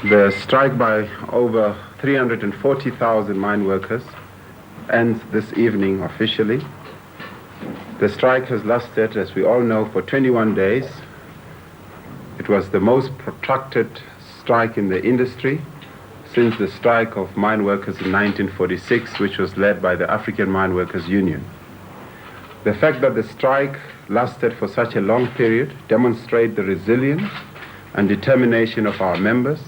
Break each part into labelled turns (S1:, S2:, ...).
S1: The strike by over 340,000 mine workers ends this evening officially. The strike has lasted, as we all know, for 21 days. It was the most protracted strike in the industry since the strike of mine workers in 1946, which was led by the African Mine Workers Union. The fact that the strike lasted for such a long period demonstrates the resilience and determination of our members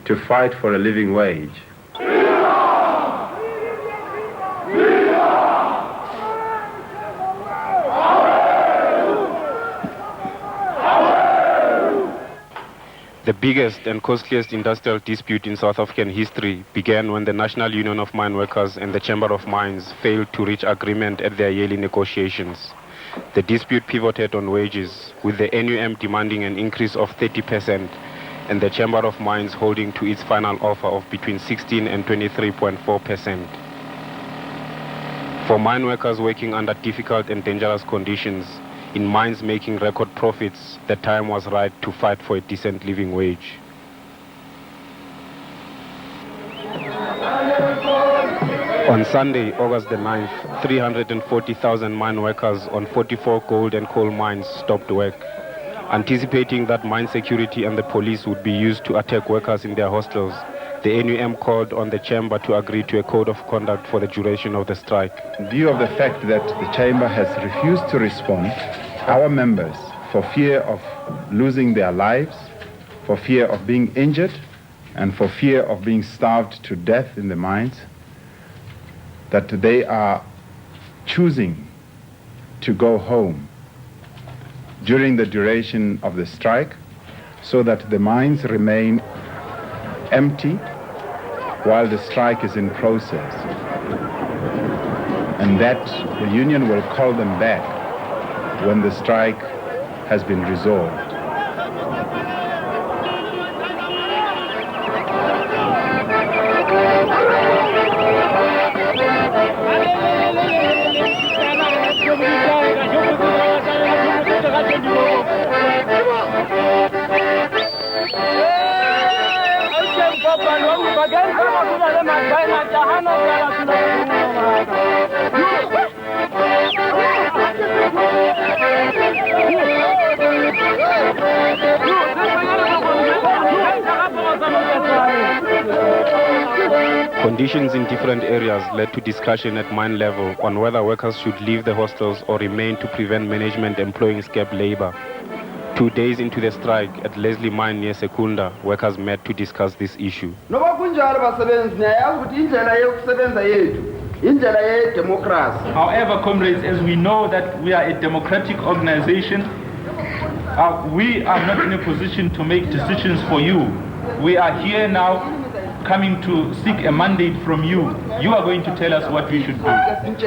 S1: to fight for a living wage.
S2: The biggest and costliest industrial dispute in South African history began when the National Union of Mine Workers and the Chamber of Mines failed to reach agreement at their yearly negotiations. The dispute pivoted on wages, with the NUM demanding an increase of 30% and the Chamber of Mines holding to its final offer of between 16 and 23.4%. For mine workers working under difficult and dangerous conditions, in mines making record profits, the time was right to fight for a decent living wage. On Sunday, August the 9th, 340,000 mine workers on 44 gold and coal mines stopped work. Anticipating that mine security and the police would be used to attack workers in their hostels, the NUM called on the chamber to agree to a code of conduct for the duration of the strike.
S1: In view of the fact that the chamber has refused to respond, our members, for fear of losing their lives, for fear of being injured, and for fear of being starved to death in the mines, that they are choosing to go home during the duration of the strike so that the mines remain empty while the strike is in process, and that the union will call them back when the strike has been resolved.
S2: Conditions in different areas led to discussion at mine level on whether workers should leave the hostels or remain to prevent management employing scrap labor. 2 days into the strike at Leslie Mine near Secunda, workers met to discuss this issue.
S3: However, comrades, as we know that we are a democratic organization, we are not in a position to make decisions for you. We are here now coming to seek a mandate from you. You are going to tell us what we should do. I think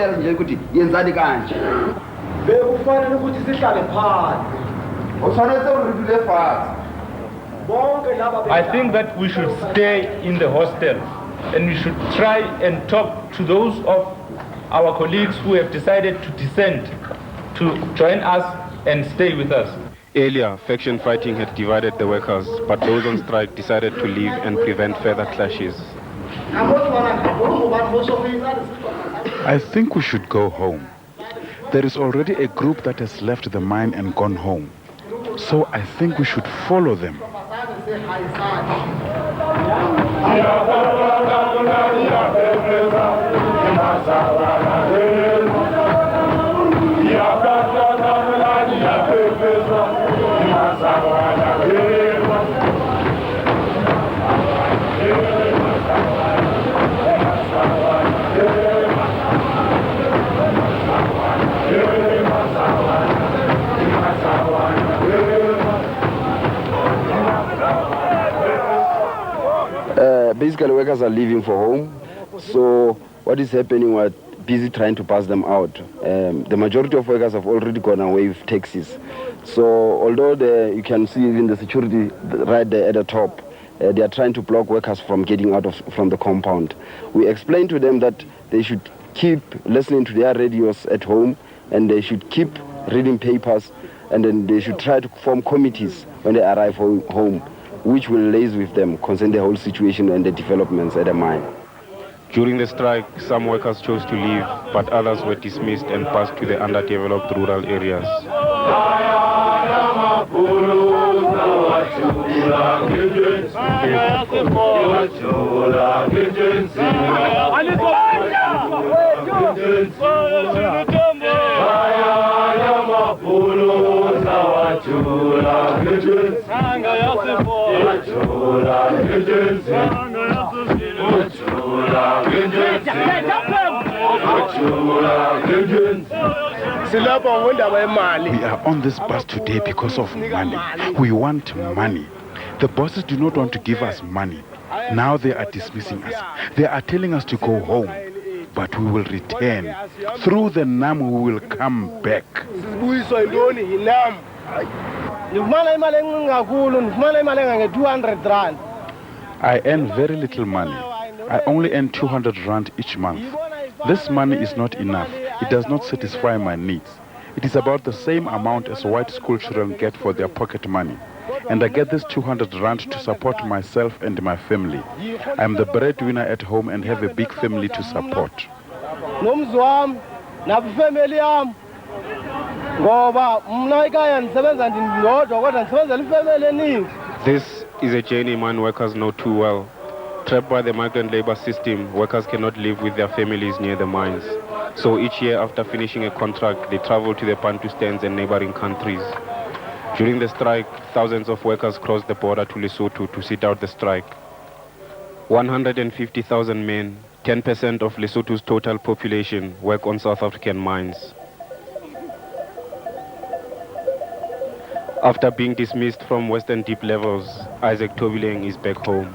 S3: that we should stay in the hostel and we should try and talk to those of our colleagues who have decided to dissent to join us and stay with us.
S2: Earlier, faction fighting had divided the workers, but those on strike decided to leave and prevent further clashes.
S4: I think we should go home. There is already a group that has left the mine and gone home. So I think we should follow them.
S5: Basically, workers are leaving for home. So what is happening, we're busy trying to pass them out. The majority of workers have already gone away with taxis. So although you can see even the security right there at the top, they are trying to block workers from getting out from the compound. We explained to them that they should keep listening to their radios at home, and they should keep reading papers, and then they should try to form committees when they arrive home which will liaise with them concerning the whole situation and the developments at the mine.
S2: During the strike, some workers chose to leave, but others were dismissed and passed to the underdeveloped rural areas.
S4: We are on this bus today because of money. We want money. The bosses do not want to give us money. Now they are dismissing us. They are telling us to go home. But we will return. Through the NAM, we will come back. I earn very little money. I only earn 200 rand each month. This money is not enough. It does not satisfy my needs. It is about the same amount as white school children get for their pocket money. And I get this 200 rand to support myself and my family. I am the breadwinner at home and have a big family to support.
S2: This is a journey mine workers know too well. Trapped by the migrant labor system, workers cannot live with their families near the mines. So each year after finishing a contract, they travel to the Bantu stands and neighboring countries. During the strike, thousands of workers crossed the border to Lesotho to sit out the strike. 150,000 men, 10% of Lesotho's total population, work on South African mines. After being dismissed from Western Deep levels, Isaac Tobileng is back home.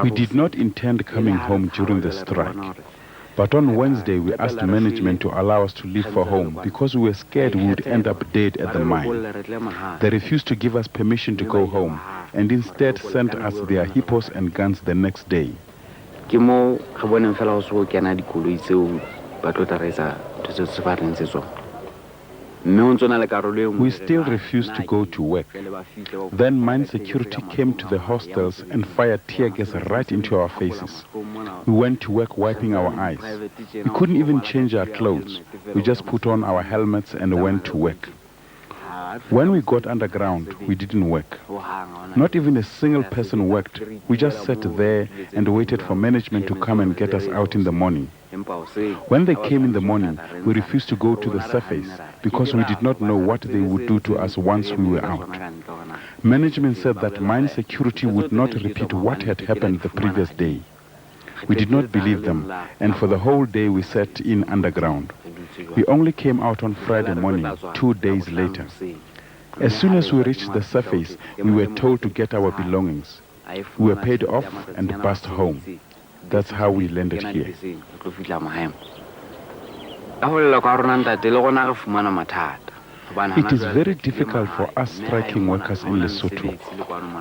S4: We did not intend coming home during the strike. But on Wednesday, we asked management to allow us to leave for home because we were scared we would end up dead at the mine. They refused to give us permission to go home and instead sent us their hippos and guns the next day. We still refused to go to work. Then mine security came to the hostels and fired tear gas right into our faces. We went to work wiping our eyes. We couldn't even change our clothes. We just put on our helmets and went to work. When we got underground, we didn't work. Not even a single person worked. We just sat there and waited for management to come and get us out in the morning. When they came in the morning, we refused to go to the surface because we did not know what they would do to us once we were out. Management said that mine security would not repeat what had happened the previous day. We did not believe them, and for the whole day we sat in underground. We only came out on Friday morning, 2 days later. As soon as we reached the surface, we were told to get our belongings. We were paid off and bussed home. That's how we landed here. It is very difficult for us striking workers in Lesotho.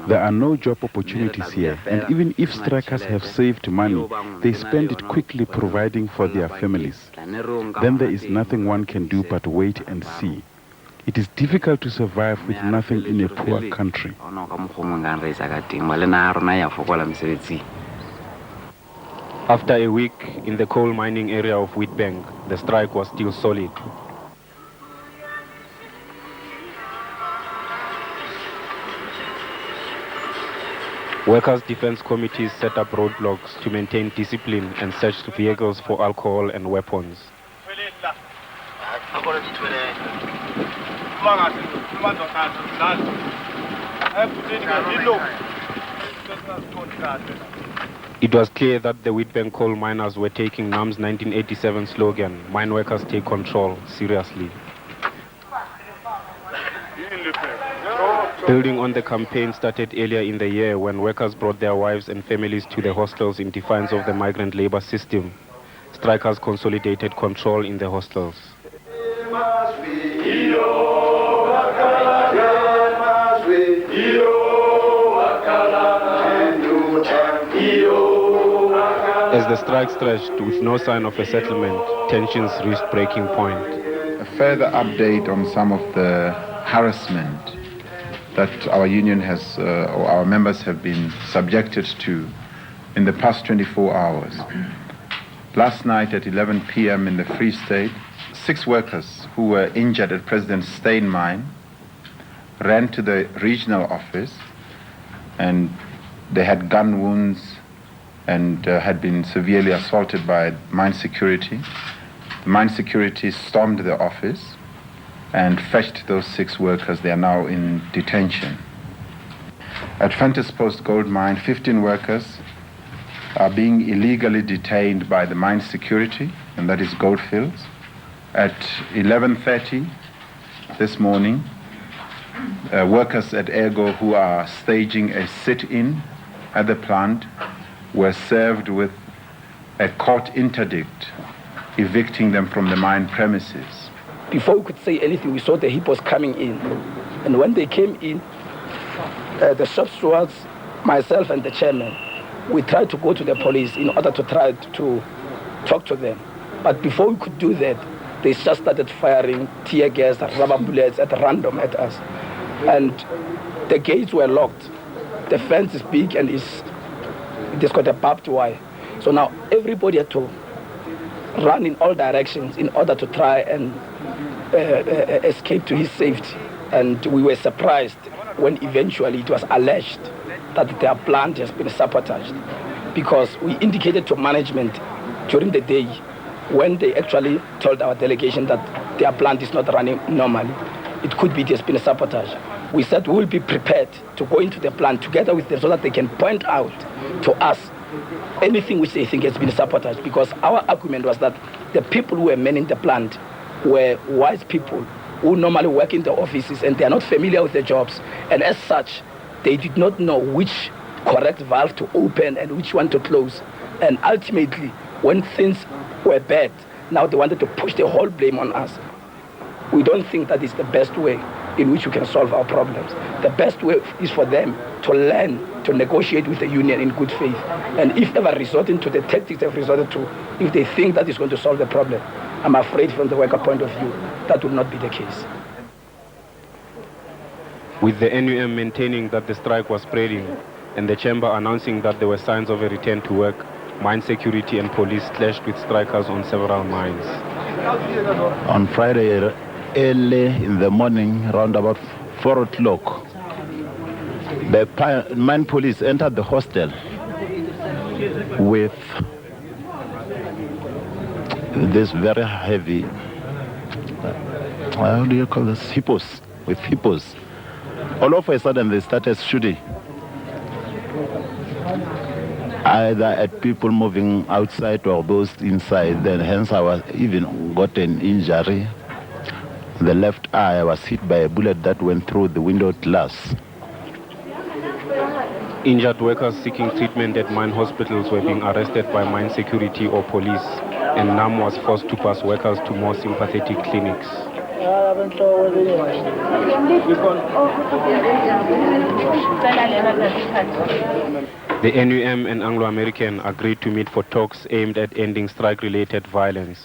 S4: There are no job opportunities here, and even if strikers have saved money, they spend it quickly providing for their families. Then there is nothing one can do but wait and see. It is difficult to survive with nothing in a poor country.
S2: After a week in the coal mining area of Witbank, the strike was still solid. Workers' defense committees set up roadblocks to maintain discipline and searched vehicles for alcohol and weapons. It was clear that the Witbank coal miners were taking NAM's 1987 slogan, "Mine workers take control," seriously. Building on the campaign started earlier in the year when workers brought their wives and families to the hostels in defiance of the migrant labor system, strikers consolidated control in the hostels. As the strike stretched with no sign of a settlement, tensions reached breaking point.
S1: A further update on some of the harassment
S6: that our union has, or our members have been subjected to in the past 24 hours. Last night at 11 p.m. in the Free State, 6 workers who were injured at President Steyn mine ran to the regional office, and they had gun wounds and had been severely assaulted by mine security. The mine security stormed the office and fetched those 6 workers. They are now in detention. At Fentis Post Gold Mine, 15 workers are being illegally detained by the mine security, and that is Goldfields. At 11:30 this morning, workers at Ergo who are staging a sit-in at the plant were served with a court interdict evicting them from the mine premises.
S7: Before we could say anything, we saw the hippos coming in. And when they came in, the shop stewards, myself and the chairman, we tried to go to the police in order to try to talk to them. But before we could do that, they just started firing tear gas, rubber bullets at random at us. And the gates were locked. The fence is big and it has got a barbed wire. So now everybody had to run in all directions in order to try and escape to his safety. And we were surprised when eventually it was alleged that their plant has been sabotaged, because we indicated to management during the day when they actually told our delegation that their plant is not running normally. It could be it has been sabotaged. We said we will be prepared to go into the plant together with them so that they can point out to us anything which they think has been sabotaged, because our argument was that the people who were manning the plant were wise people who normally work in the offices and they are not familiar with the jobs, and as such they did not know which correct valve to open and which one to close. And ultimately, when things were bad, now they wanted to push the whole blame on us. We don't think that is the best way in which we can solve our problems. The best way is for them to learn to negotiate with the union in good faith. And if ever resorting to the tactics they've resorted to, if they think that is going to solve the problem, I'm afraid from the worker point of view, that will not be the case.
S2: With the NUM maintaining that the strike was spreading and the chamber announcing that there were signs of a return to work, mine security and police clashed with strikers on several mines.
S8: On Friday, early in the morning, around about 4 o'clock, the mine police entered the hostel with this very heavy, how do you call this, hippos, with hippos. All of a sudden they started shooting, either at people moving outside or those inside. Then hence I was even got an injury. The left eye, I was hit by a bullet that went through the window glass.
S2: Injured workers seeking treatment at mine hospitals were being arrested by mine security or police, and NUM was forced to pass workers to more sympathetic clinics. The NUM and Anglo-American agreed to meet for talks aimed at ending strike-related violence.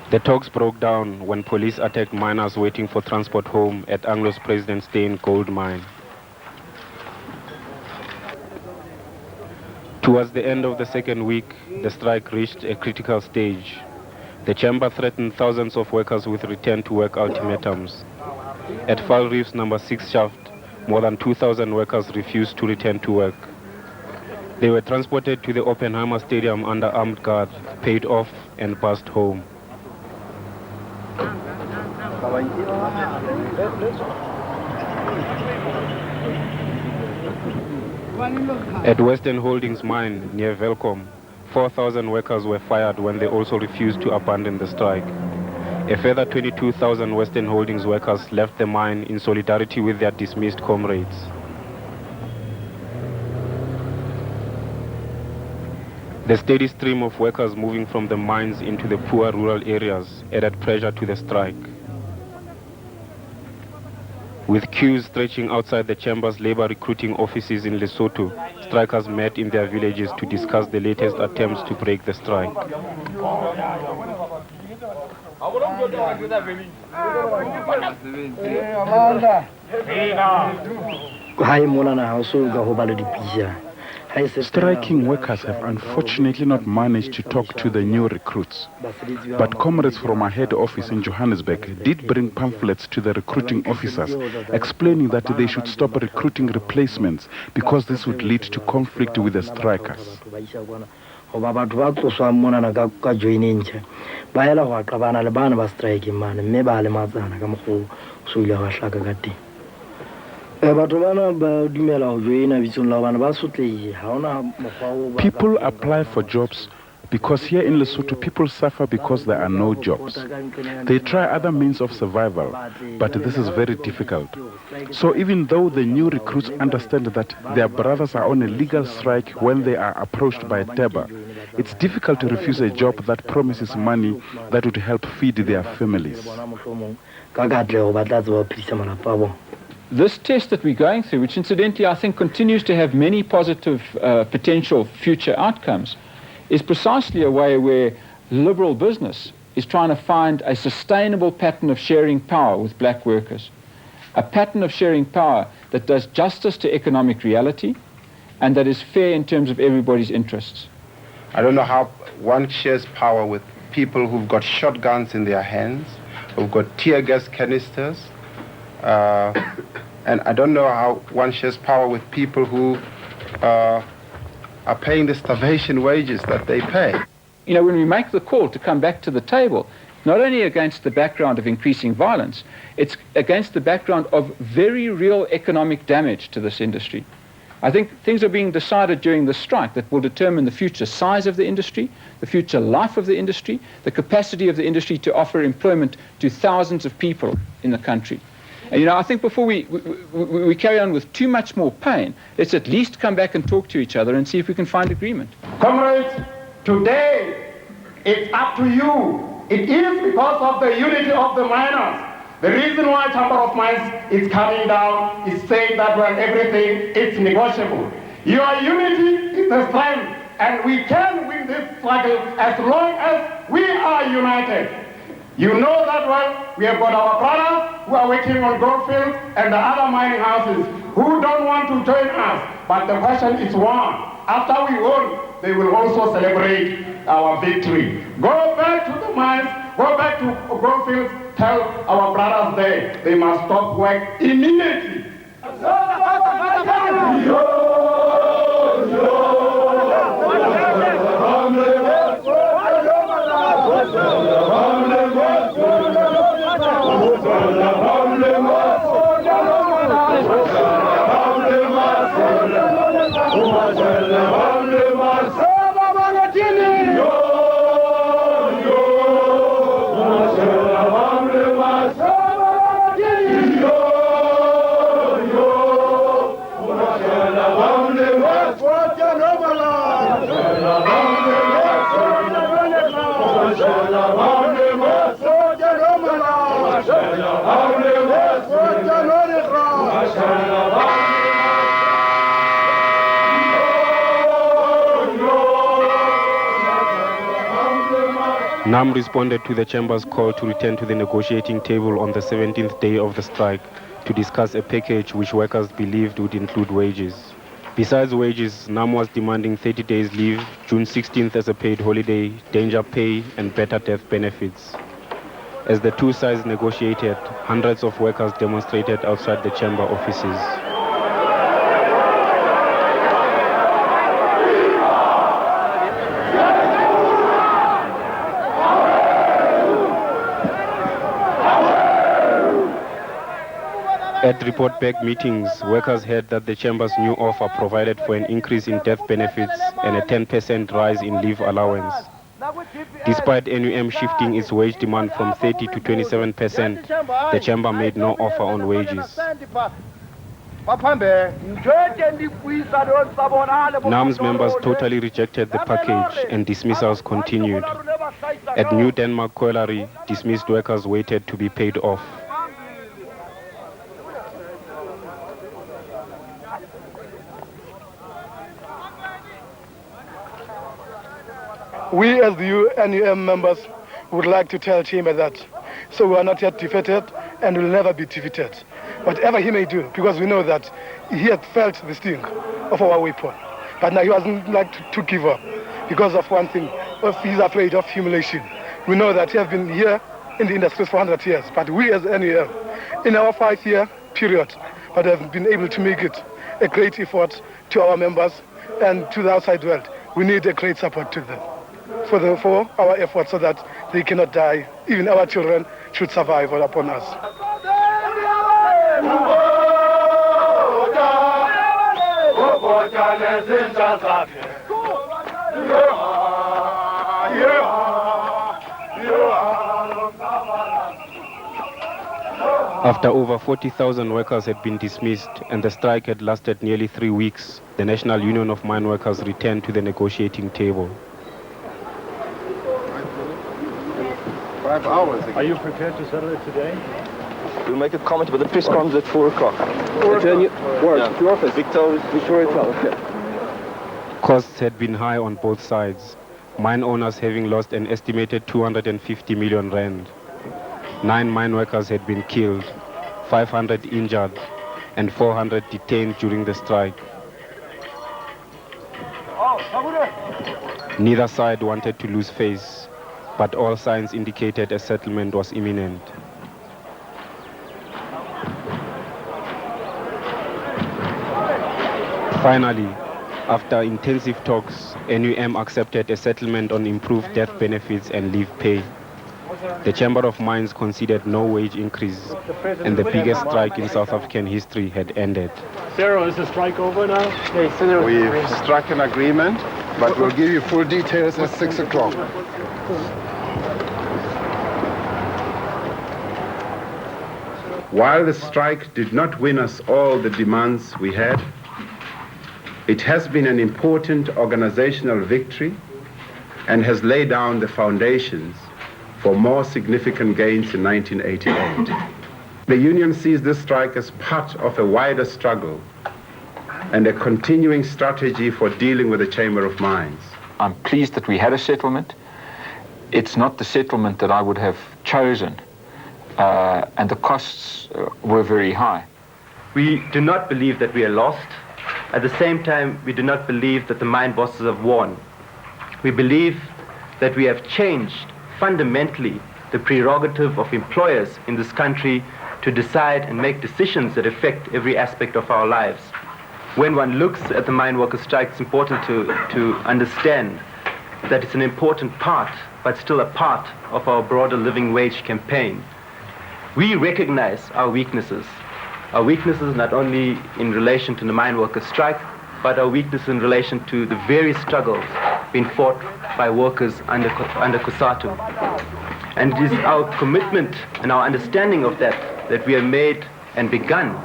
S2: The talks broke down when police attacked miners waiting for transport home at Anglo's President Steyn gold mine. Towards the end of the second week, the strike reached a critical stage. The chamber threatened thousands of workers with return-to-work ultimatums. At Fall Reef's number 6 shaft, more than 2,000 workers refused to return to work. They were transported to the Oppenheimer Stadium under armed guard, paid off, and bussed home. At Western Holdings mine near Velcom, 4,000 workers were fired when they also refused to abandon the strike. A further 22,000 Western Holdings workers left the mine in solidarity with their dismissed comrades. The steady stream of workers moving from the mines into the poor rural areas added pressure to the strike. With queues stretching outside the chamber's labor recruiting offices in Lesotho, strikers met in their villages to discuss the latest attempts to break the strike.
S4: Striking workers have unfortunately not managed to talk to the new recruits. But comrades from our head office in Johannesburg did bring pamphlets to the recruiting officers explaining that they should stop recruiting replacements because this would lead to conflict with the strikers. People apply for jobs because here in Lesotho people suffer because there are no jobs. They try other means of survival, but this is very difficult. So even though the new recruits understand that their brothers are on a legal strike when they are approached by TEBA, it's difficult to refuse a job that promises money that would help feed their families.
S9: This test that we're going through, which incidentally I think continues to have many positive potential future outcomes, is precisely a way where liberal business is trying to find a sustainable pattern of sharing power with black workers. A pattern of sharing power that does justice to economic reality and that is fair in terms of everybody's interests.
S1: I don't know how one shares power with people who've got shotguns in their hands, who've got tear gas canisters, and I don't know how one shares power with people who are paying the starvation wages that they pay.
S9: You know, when we make the call to come back to the table, not only against the background of increasing violence, it's against the background of very real economic damage to this industry. I think things are being decided during the strike that will determine the future size of the industry, the future life of the industry, the capacity of the industry to offer employment to thousands of people in the country. And, you know, I think before we carry on with too much more pain, let's at least come back and talk to each other and see if we can find agreement.
S10: Comrades, today it's up to you. It is because of the unity of the miners. The reason why Chamber of Mines is coming down is saying that, well, everything is negotiable. Your unity is the strength, and we can win this struggle as long as we are united. You know that well, we have got our brothers who are working on gold fields and the other mining houses who don't want to join us. But the question is one. After we won, they will also celebrate our victory. Go back to the mines, go back to gold fields, tell our brothers there they must stop work immediately.
S2: NAM responded to the Chamber's call to return to the negotiating table on the 17th day of the strike to discuss a package which workers believed would include wages. Besides wages, NAM was demanding 30 days leave, June 16th as a paid holiday, danger pay, and better death benefits. As the two sides negotiated, hundreds of workers demonstrated outside the Chamber offices. At report-back meetings, workers heard that the Chamber's new offer provided for an increase in death benefits and a 10% rise in leave allowance. Despite NUM shifting its wage demand from 30 to 27%, the Chamber made no offer on wages. NAM's members totally rejected the package and dismissals continued. At New Denmark Colliery, dismissed workers waited to be paid off.
S11: We as the NUM members, would like to tell Chamber that. So we are not yet defeated and will never be defeated. Whatever he may do, because we know that he had felt the sting of our weapon. But now he doesn't like to give up because of one thing, he's afraid of humiliation. We know that he has been here in the industry for 100 years, but we as NEL, in our 5-year period, but have been able to make it a great effort to our members and to the outside world. We need a great support to them for our efforts so that they cannot die. Even our children should survive upon us.
S2: After over 40,000 workers had been dismissed and the strike had lasted nearly 3 weeks, the National Union of Mine Workers returned to the negotiating table.
S1: 5 hours ago.
S12: Are you prepared to settle it today?
S13: We'll make a comment about the press conference at 4 o'clock.
S12: Where? Your office?
S13: Victoria Tower.
S2: Costs had been high on both sides, mine owners having lost an estimated 250 million rand. 9 mine workers had been killed, 500 injured, and 400 detained during the strike. Neither side wanted to lose face, but all signs indicated a settlement was imminent. Finally, after intensive talks, NUM accepted a settlement on improved death benefits and leave pay. The Chamber of Mines conceded no wage increase, and the biggest strike in South African history had ended.
S12: Sarah, is the strike over now?
S1: We've struck an agreement, but we'll give you full details at 6 o'clock. While the strike did not win us all the demands we had, it has been an important organizational victory and has laid down the foundations for more significant gains in 1988. The union sees this strike as part of a wider struggle and a continuing strategy for dealing with the Chamber of Mines.
S14: I'm pleased that we had a settlement. It's not the settlement that I would have chosen, and the costs were very high.
S15: We do not believe that we are lost. At the same time, we do not believe that the mine bosses have won. We believe that we have changed fundamentally the prerogative of employers in this country to decide and make decisions that affect every aspect of our lives. When one looks at the mine workers' strike, it's important to understand that it's an important part, but still a part of our broader living wage campaign. We recognize our weaknesses. Our weaknesses not only in relation to the mine workers' strike, but our weakness in relation to the various struggles being fought by workers under COSATU. And it is our commitment and our understanding of that we have made and begun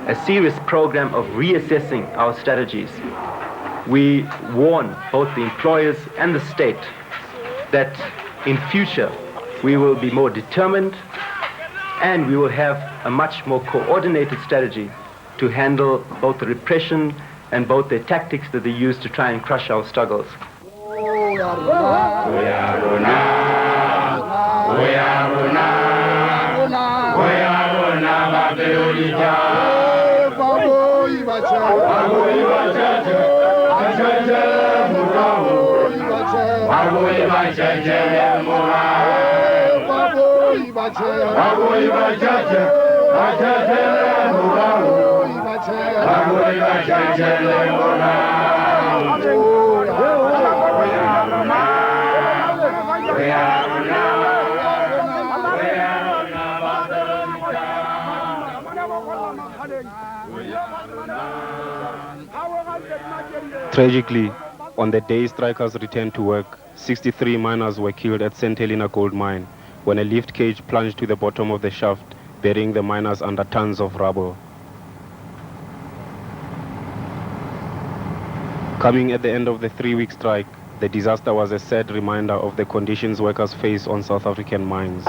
S15: a serious program of reassessing our strategies. We warn both the employers and the state that in future we will be more determined and we will have a much more coordinated strategy to handle both the repression and both the tactics that they use to try and crush our struggles.
S2: Tragically, on the day strikers returned to work, 63 miners were killed at St. Helena gold mine when a lift cage plunged to the bottom of the shaft, burying the miners under tons of rubble. Coming at the end of the 3-week strike, the disaster was a sad reminder of the conditions workers face on South African mines.